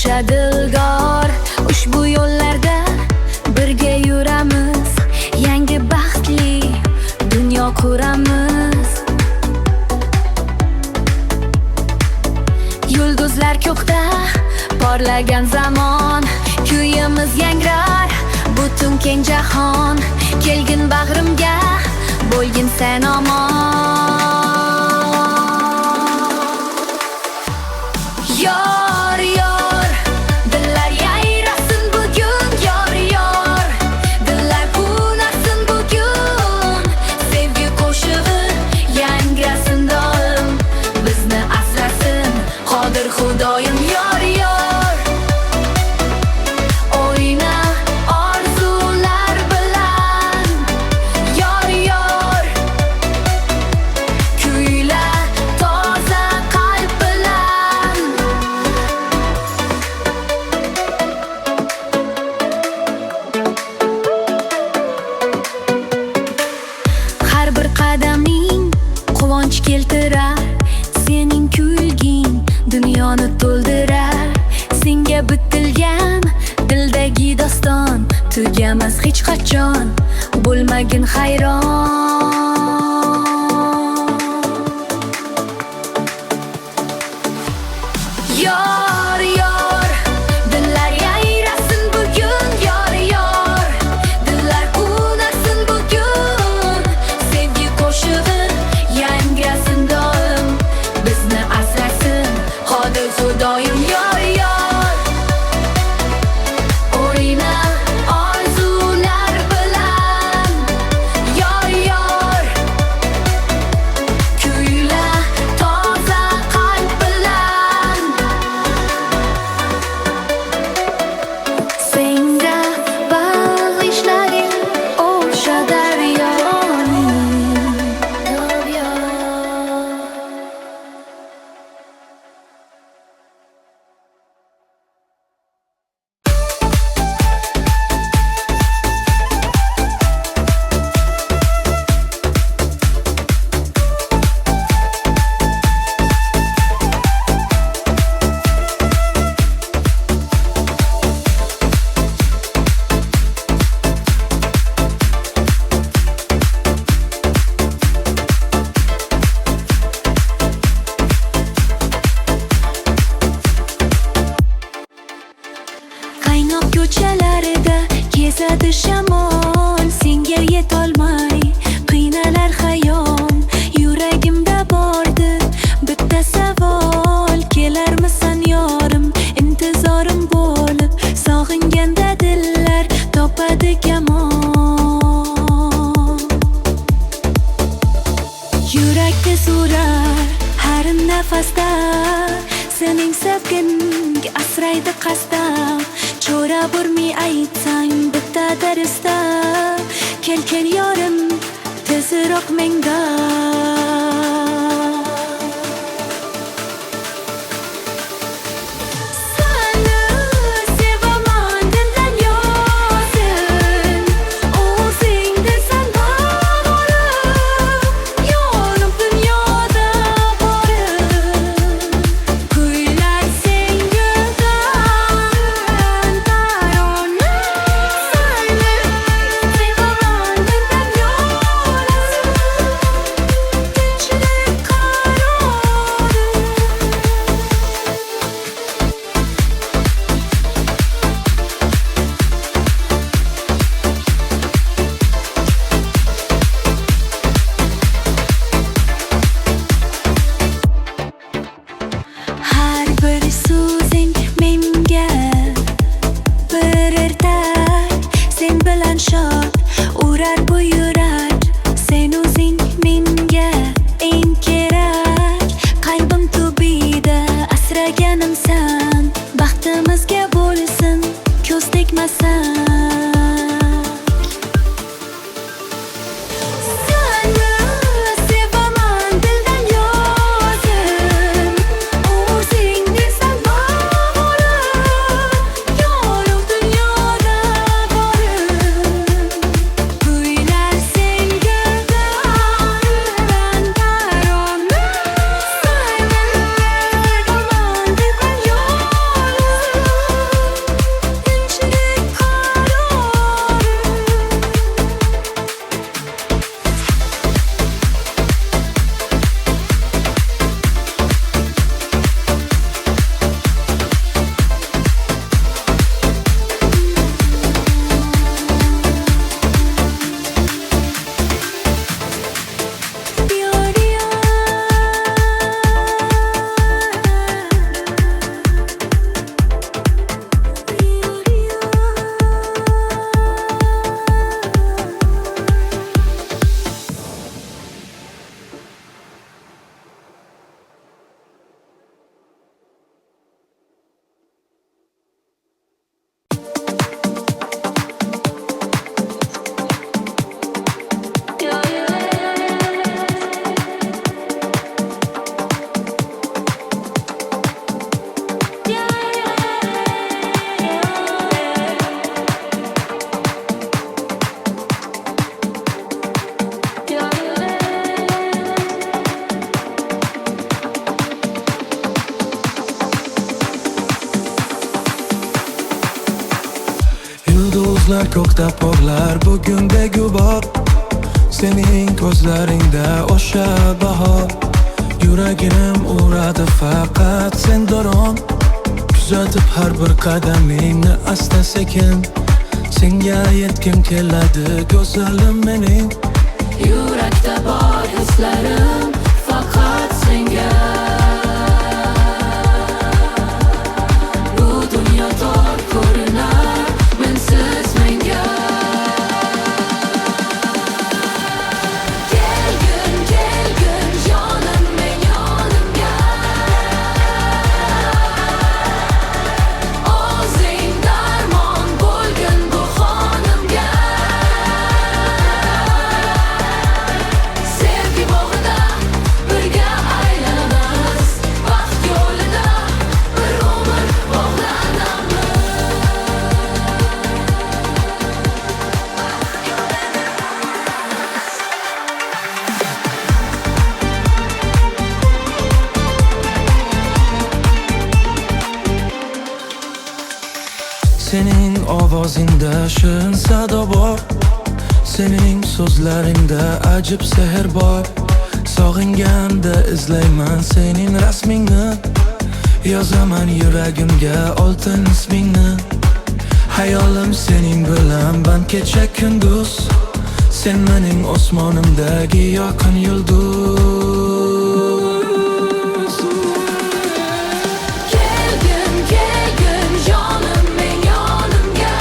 o'sha dilgor. Ushbu yo'llarda birga yuramiz, yangi baxtli dunyo quramiz. Yulduzlar ko'kda porlagan zamon, kuyimiz yangrar butun keng jahon. Kelgin bag'rimga, bo'lgin sen omon. Yor, yor, dillar yayrasin bugun. Yor, yor, dillar quvnasin bugun. Sevgi qo'shig'i yangrasin doim, bizni asrasin Qodir Xudoyim. Yor, yor, o'yna orzular bilan. Yor, yor, kuyla toza qalb bilan. Har bir qadaming quvonch keltirar, sening kulging dunyoni to'ldirar. Senga bitilgan dildagi doston tugamas hech qachon, bo'lmagin hayron. Yor, yor, dillar yayrasin bugun. Yor, yor, dillar quvnasin bugun. Sevgi qo'shig'i yangrasin doim, bizni asrasin Qodir Xudoyim. Yor, yor, o'yna orzular bilan. Yor, yor, kuyla toza qalb bilan. Senga bag'ishlagan o'sha daryoning daryo. Qaynoq ko'chalarida kezadi shamol, senga yetolmay qiynalar xayol. Yuragimda bordir bitta savol, kelarmisan yorim intizorim bo'lib. Sog'inganda dillar topadi kamol. Yurakda surar har nafasda, sening sevging asraydi qasdam. Cho'ra burmay aytsang bitta darista, kel kel yorim tezroq menga. Seni sevaman dildan yozim, o'zing desan bag'rim. Yorim dunyoda borim, kuylar senga tarona. Seni sevaman dildan yozim, tinchlik qarorim. Har bir so'zing menga bir ertak, sen bilan shod urar bu yurak. Sen o'zing menga eng kerak, qalbim tubida asraganimsan. Baxtimizga bo'lsin ko'z tegmasan. Seni sevaman dildan yozim, o'zing desan bag'rim. Yorim dunyoda borim, kuylar senga darman tarona. Seni sevaman dildan yozim, Yulduzlar ko'kda porlar bugundagi bor. Sening ko'zlaringda o'sha bahor. Yuragim uradi faqat sen doron. Kuzatib har bir qadamingni asta sekin. Senga yetgim keladi go'zalim mening. Yurakda bor hislarim faqat senga. Bu dunyo tor ko'rinar mensiz menga. Kelgin kelgin jonim men yonimga. O'zing darmon bo'lgin bu xonimga. Sevgi bog'ida birga aylanamiz, baxt yo'lida bir umr bog'lanamiz. Sening ovozingda shirin sado bor. Sening so'zlaringda ajib sehr bor. Sog'inganda izlayman sening rasmingni. Yozaman yuragimga oltin ismingni. Hayolim sening bilan band kecha kunduz. Sen mening osmonimdagi yorqin yulduz. Kelgin kelgin jonim men yonimga.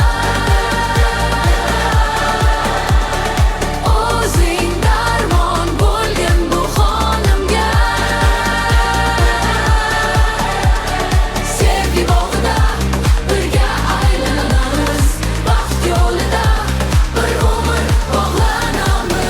O'zing darmon bo'lgin bu xonimga. Sevgi bog'ida birga aylanamiz, baxt yo'lida bir umr bog'lanamiz.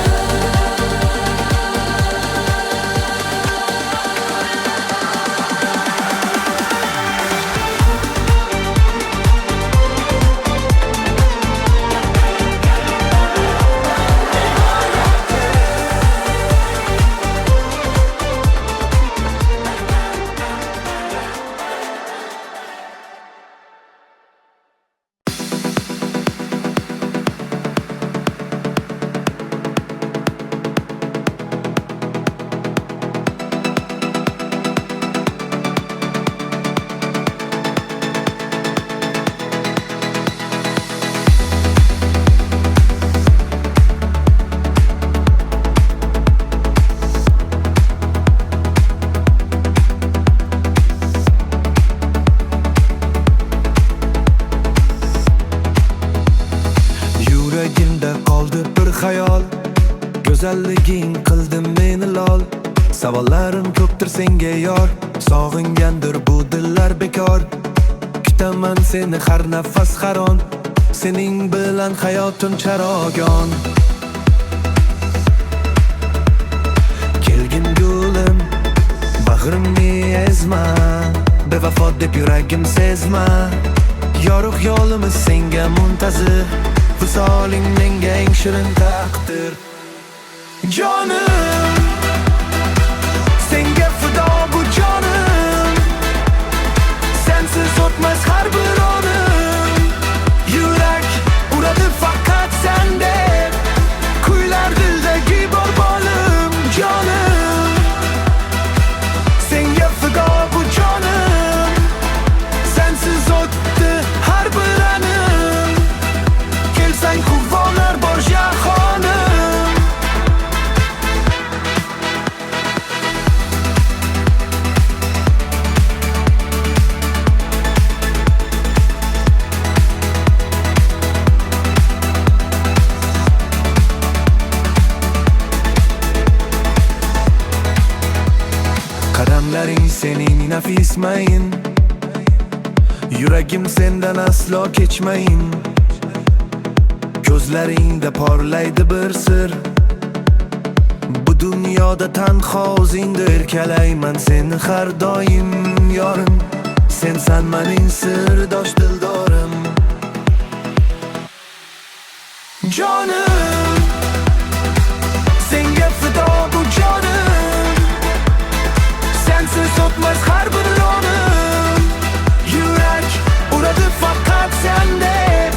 Yuragimda qoldi bir xayol. Go'zalliging qildi meni lol. Savollarim ko'pdir senga yor. Sog'ingandir bu dillar bekor. Kutaman seni har nafas haron. Sening bilan hayotim charogon. Kelgin gulim, bag'rimni ezma. Bevafo deb yuragim sezma. Yorug' yo'limiz senga muntazir. Visoling menga eng shirin taqdir. Jonim, senga fido bu jonim. Sensiz o'tmas har bir onim. Yurak uradi faqat sen deb. Kuylar dildagi bolbolim. Jonim, senga fido bu jonim. Sensiz o'tdi har bir anim. Kelsang quvvonar bor jahonim. Qadamlaring sening nafis mayin. Yuragim sendan aslo kechmayin. Ko'zlaringda porlaydi bir sir. Bu dunyoda tanho o'zingda erkalayman seni har doim yorim. Sensan mening sirdosh dildorim. Jonim, senga fido bu jonim. Sensiz o'tmas har bir onim. Yurak uradi faqat sen deb.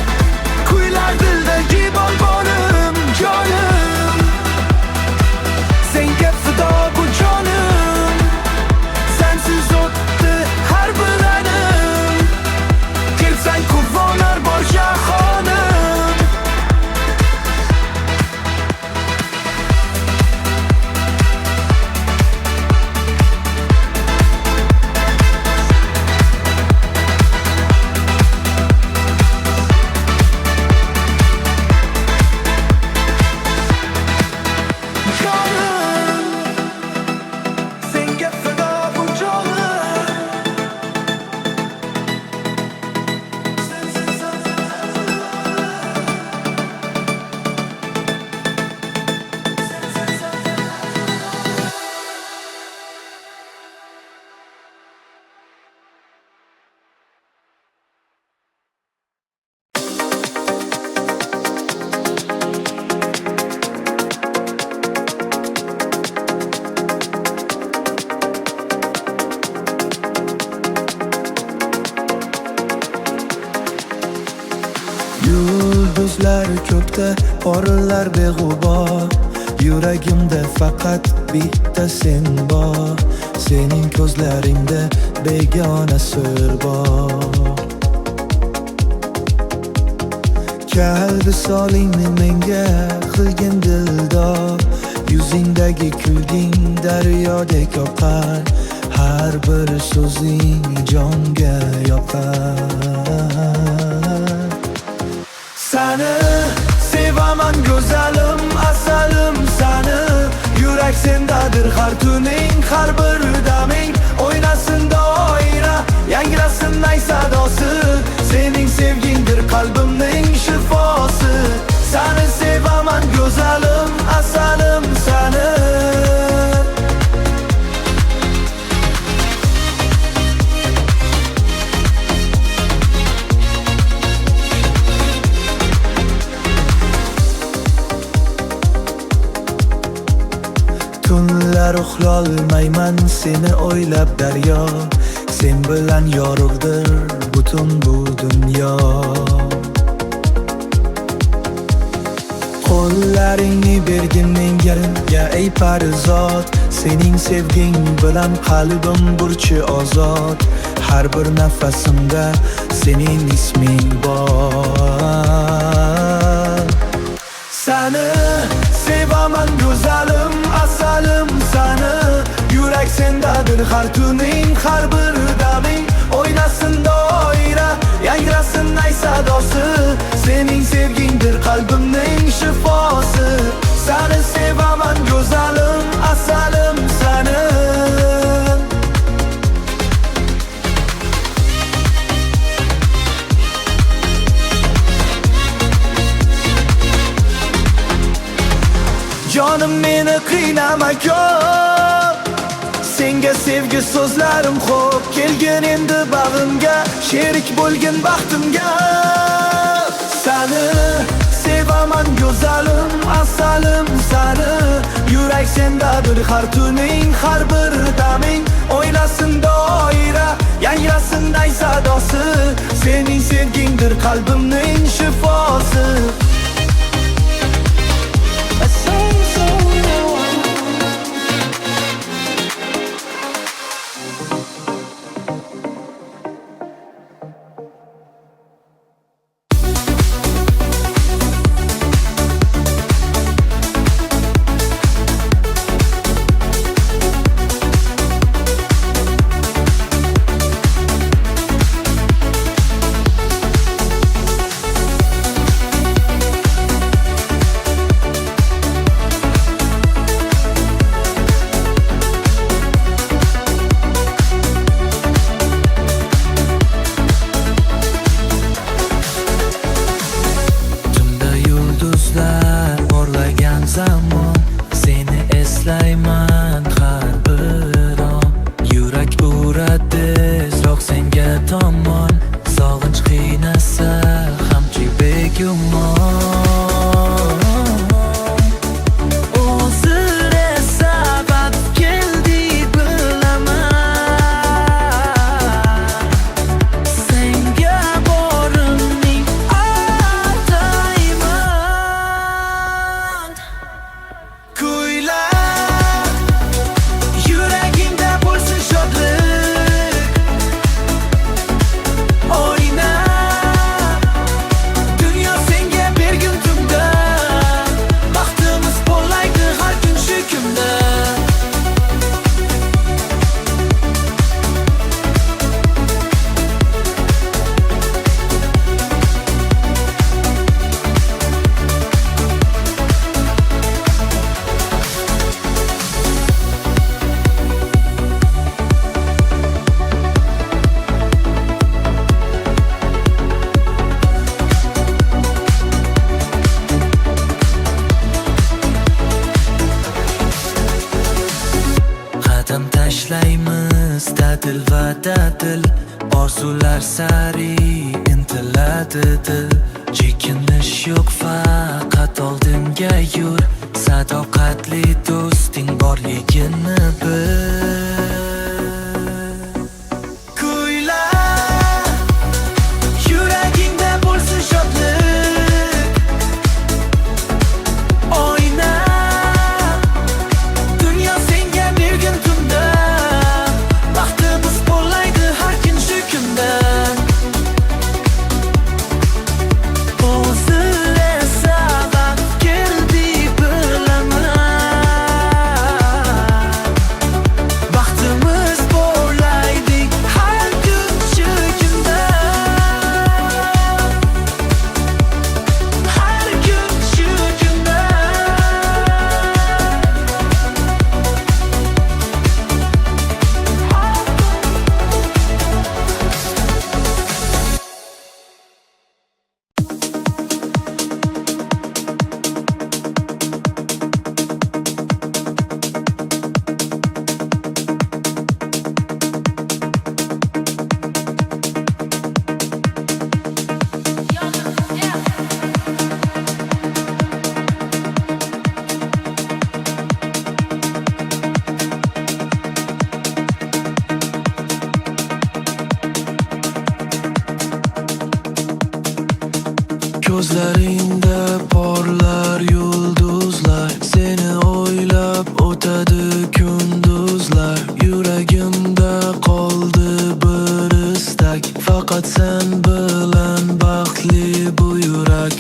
yulduzlar ko'kda porlar beg'ubor. Yuragimda faqat bitta sen bor. Sening ko'zlaringda begona sir bor. Kalbi solingni menga qilgin dildor. Yuzingdagi kulging daryodek oqar. Har bir so'zing jonga yoqar. Seni sevaman go'zalim, asalim seni. Yurak sendadir har tuning, har bir daming. O'ynasin doira, yangrasin ay sadosi. Sening sevgingdir qalbimning shifosi. Seni sevaman go'zalim, asalim seni. Tunlar uxlolmayman seni o'ylab daryo. Sen bilan yorug'dir butun bu dunyo. Qo'llaringni bergin menga ey parizod. Sening sevging bilan qalbim burchi ozod. Har bir nafasimda sening isming bor. Seni sevaman go'zalim, asalim seni. Yurak sendadir har tuning, har bir daming. O'ynasin doira, yangrasin ay sadosi. Sening sevgingdir qalbimning shifosi. Seni sevaman go'zalim, asalim seni. Jonim meni qiynama ko'p. Senga sevgi so'zlarim xo'p. Kelgin endi bag'imga, sherik bo'lgin baxtimga. Seni sevaman go'zalim, asalim seni. Yurak sendadir har tuning, har bir daming. O'ynasin doira, yangrasin ay sadosi. Sening sevgingdir qalbimning shifosi. Zamon seni eslayman har bir on. Yurak uradi so'q senga tomon. Sog'inch qiynasa hamchi begumon. O'zire sabab keldi bilaman. Senga borimning atayman. Kuyla, yuragingda bo'lsin shodlik. O'yna, dunyo senga bergin tunda. Baxtimiz bo'llaydi har kun shu kunda. Qadam tashlaymiz ta'til va ta'til. Orzular sari intiladi dil. Chekinish yo'q faqat oldinga yur. Sadoqatli do'sting borligini bil. Kuyla, yuragingda bo'lsin shodlik. Ko'zlaringda porlar yulduzlar, seni o'ylab o'tadi kunduzlar. Yuragimda qoldi bir istak, faqat sen bilan baxtli bu yurak.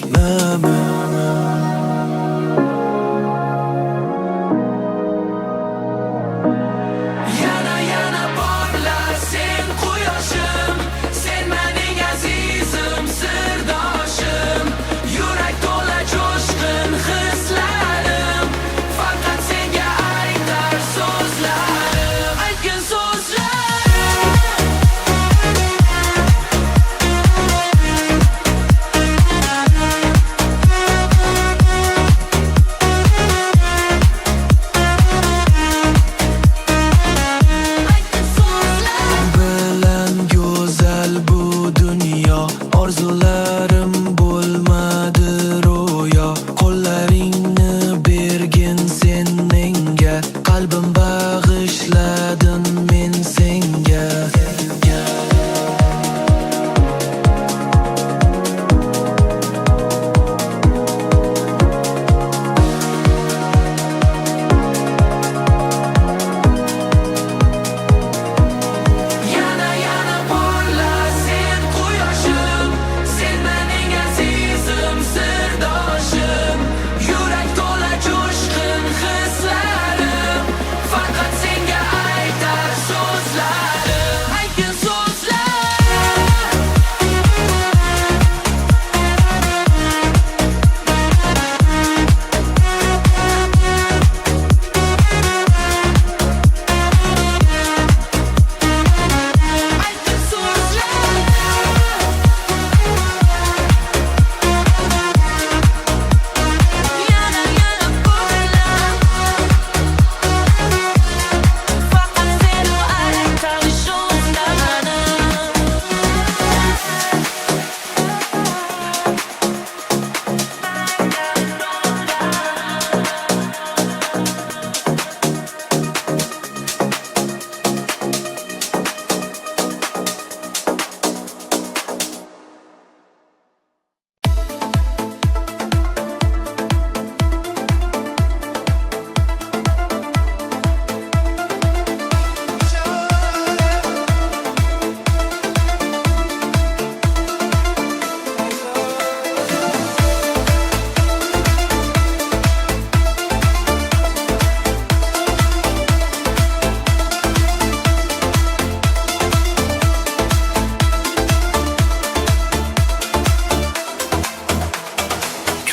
Yana porlar sen quyoshim, sen mening azizim sirdoshim. Yurak to'la jo'shqin hislarim, faqat senga aytar so'zlarim. Aytgin bilan go'zal bu dunyo, orzularim bo'lmadi ro'yo. Qo'llaringni bergin sen menga, qalbim bag'ishladim men senga. Yana porlar sen quyoshim, sen mening azizim sirdoshim. Yurak to'la jo'shqin hislarim, faqat senga aytar so'zlarim. Aytgin Yana porlar, faqat seni aytar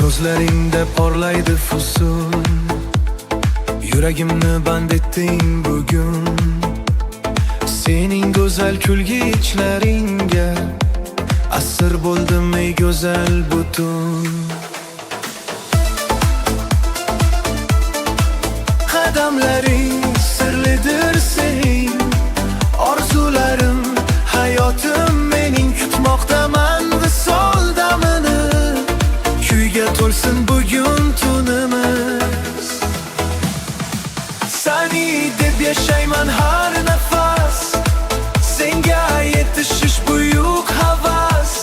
Ko'zlaringda porlaydi fusun, yuragimni band etding bugun. Sening go'zal kulgichlaringga asir bo'ldim ey go'zal butun. Qadamlaring sirlidir sening, orzularim hayotim mening, kutmoqdaman visol damini. Kuyga to'lsin bugun tunimiz, sani deb yashayman har nafas, senga yetishish buyuk havas.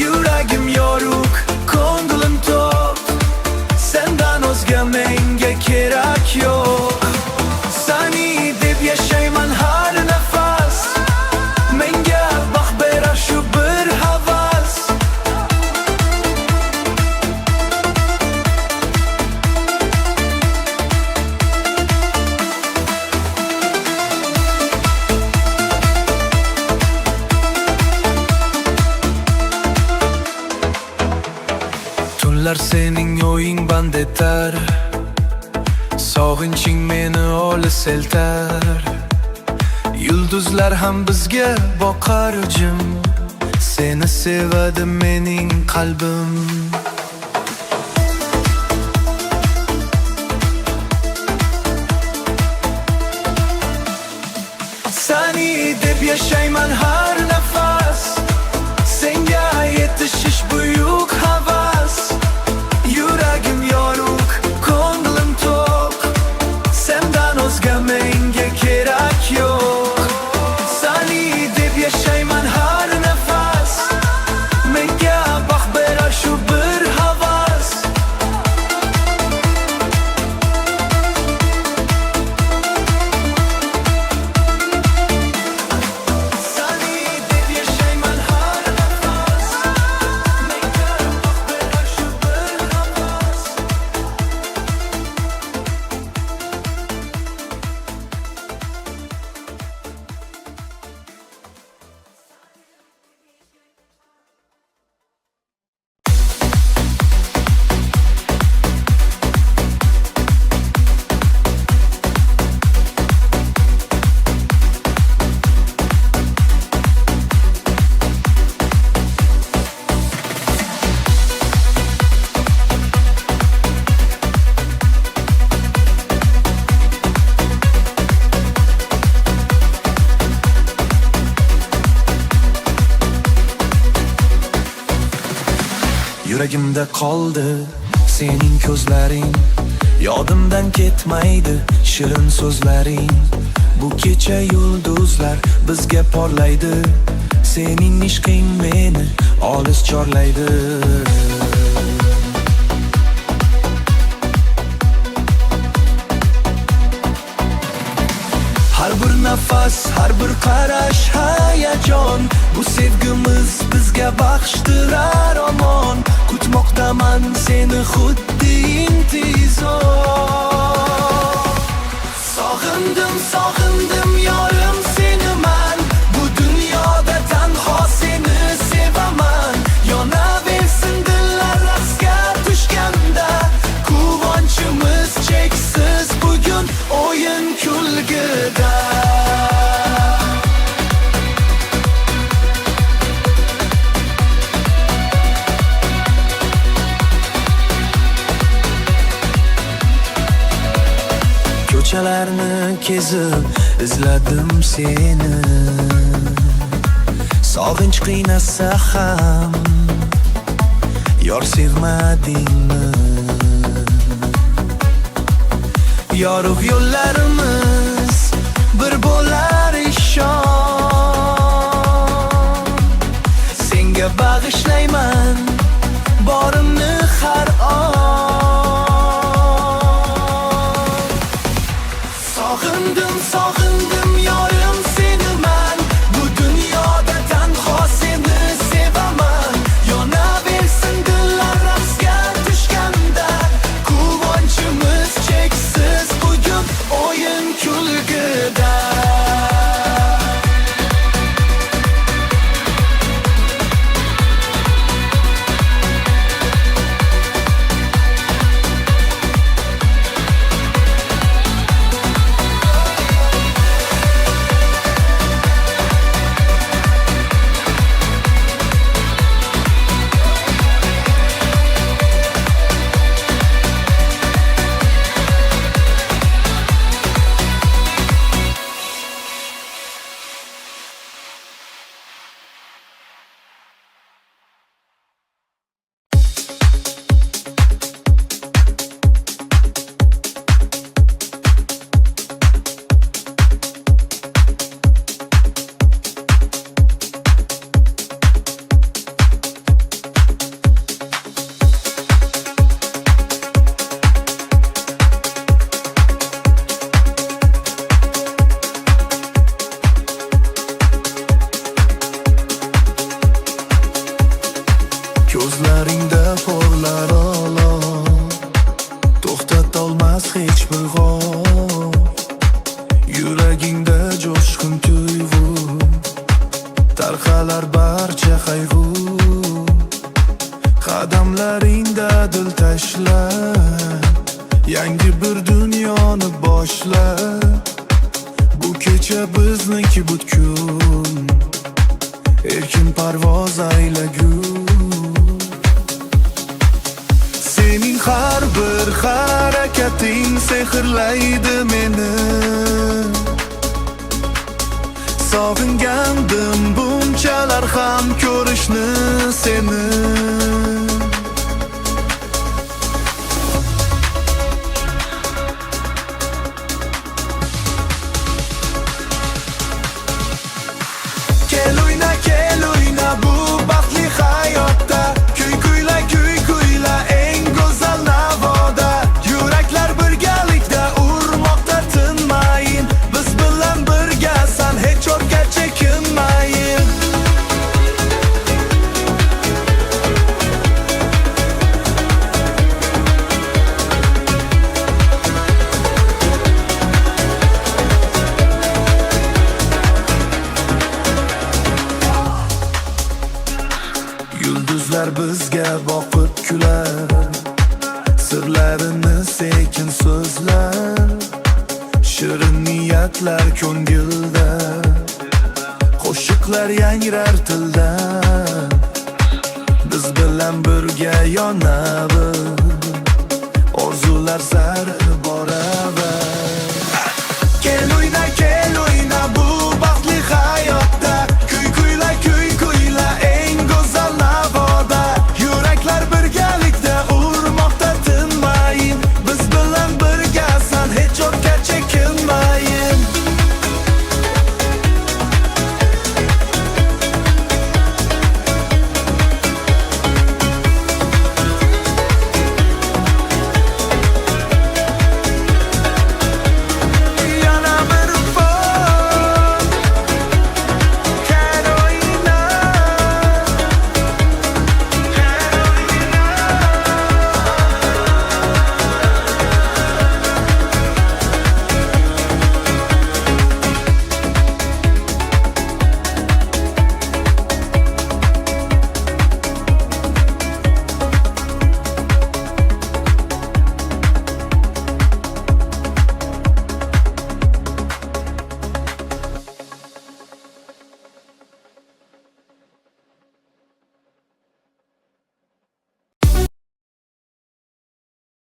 Yuragim yorug', ko'nglim to'q, sendan o'zga menga kerak yo'q. Sani deb yashayman har nafas, menga baxt berar shu bir havas. Tunlar sening o'ying band etar, sog'inching meni olis eltar. Yulduzlar ham bizga boqar jim, seni sevadi mening qalbim. Sani deb yashayman har nafas, senga yetishish buyuk havas. Yuragim yorug', ko'nglim to'q, sendan o'zga menga kerak yo'q. Sani deb yashayman har nafas, menga baxt berar shu Yuragimda qoldi sening ko'zlaring, yodimdan ketmaydi shirin so'zlaring. Bu kecha yulduzlar bizga porlaydi, sening ishqing meni olis chorlaydi. Har bir nafas, har bir qarash hayajon, bu sevgimiz bizga baxshtirar omon. Kutmoqdaman seni xuddi intizor. Sog'indim, sog'indim yorim seni man, bu dunyoda tanho seni sevaman. Yonaversin dillar raqsga tushganda, quvonchimiz cheksiz bugun o'yin kulgida. Ko'chalarni kezib izladim seni, sog'inch qiynasa ham yor sevmadingmi? Yorug' yo'llarimiz bir bo'lar ishon. Senga bag'ishlayman borimni har on. Sog'indim, sog'indim yorim seni man, bu dunyoda tanho seni sevaman. Yonaversin dillar raqsga tushganda, quvonchimiz cheksiz bugun o'yin kulgida. Ko'zlaringda porlar olov, to'xtatolmas hech bir g'ov. Yuragingda jo'shqin tuyg'u, tarqalar barcha qayg'u. Qadamlaringda dil tashla, yangi bir dunyoni boshla. Bu kecha bizniki butkul, erkin parvoz aylagur. Sening har bir harakating sehrlaydi meni. Sog'ingandim bunchalar ham ko'rishni seni. Kel o'yna bu baxtli hayotda, kuy kuyla eng go'zal navoda. Yuraklar birgalikda urmoqda tinmayin, biz bilan birgasan hech o'rga chekinmayin. Yulduzlar bizga boqib kular, sirlarini sekin so'zlar. Shirin niyatlar ko'ngilda, qo'shiqlar yangrar tilda. Biz bilan birga yonamiz, orzular sari